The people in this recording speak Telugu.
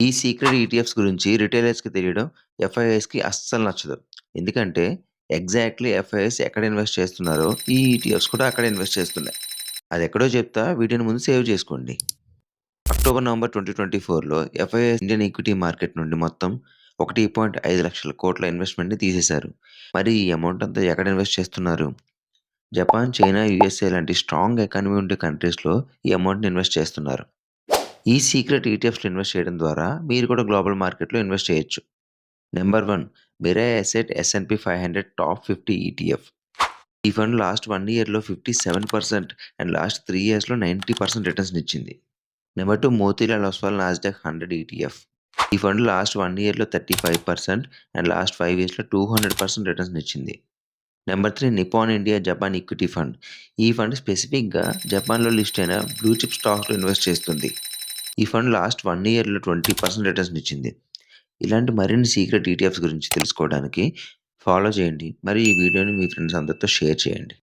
ఈ సీక్రెట్ ఈటీఎఫ్స్ గురించి రిటైలర్స్‌కి తెలియడం ఎఫ్ఐఐస్‌కి అస్సలు నచ్చదు. ఎందుకంటే ఎగ్జాక్ట్‌లీ ఎఫ్ఐఐస్ ఎక్కడ ఇన్వెస్ట్ చేస్తున్నారో ఈ ఈటీఎఫ్స్ కూడా అక్కడే ఇన్వెస్ట్ చేస్తున్నాయి. అదెక్కడో చెప్తా వీడియోని ముందు సేవ్ చేసుకోండి. అక్టోబర్, నవంబర్ 2024లో ఎఫ్ఐఐస్ ఇండియన్ ఈక్విటీ మార్కెట్ నుండి మొత్తం 1.5 లక్షల కోట్ల ఇన్వెస్ట్‌మెంట్‌ని తీసేశారు. మరి ఈ అమౌంట్ అంతా ఎక్కడ ఇన్వెస్ట్ చేస్తున్నారు? జపాన్, చైనా, యూఎస్ఏ లాంటి స్ట్రాంగ్ ఎకానమీ ఉండే కంట్రీస్‌లో ఈ అమౌంట్‌ని ఇన్వెస్ట్ చేస్తున్నారు. ఈ సీక్రెట్ ఈటీఎఫ్స్‌లో ఇన్వెస్ట్ చేయడం ద్వారా మీరు కూడా గ్లోబల్ మార్కెట్‌లో ఇన్వెస్ట్ చేయొచ్చు. Number 1 Mirae asset S and P 500 top 50 ETF. ఈ ఫండ్ లాస్ట్ 1 ఇయర్‌లో 57% అండ్ లాస్ట్ 3 ఇయర్స్‌లో 90% రిటర్న్స్‌ని ఇచ్చింది. Number 2 Motilal Oswal Nasdaq 100 ETF. ఈ ఫండ్ లాస్ట్ 1 ఇయర్‌లో 35% అండ్ లాస్ట్ 5 ఇయర్స్‌లో 200% రిటర్న్స్‌ని ఇచ్చింది. Number 3 Nippon India Japan equity fund. ఈ ఫండ్ స్పెసిఫిక్‌గా జపాన్‌లో లిస్ట్ అయిన బ్లూ చిప్ స్టాక్స్‌లో ఇన్వెస్ట్ చేస్తుంది. ఈ ఫండ్ లాస్ట్ 1 ఇయర్‌లో 20% రిటర్న్స్‌ని ఇచ్చింది. ఇలాంటి మరిన్ని సీక్రెట్ ఈటీఎఫ్స్ గురించి తెలుసుకోవడానికి ఫాలో చేయండి. మరియు ఈ వీడియోని మీ ఫ్రెండ్స్ అందరితో షేర్ చేయండి.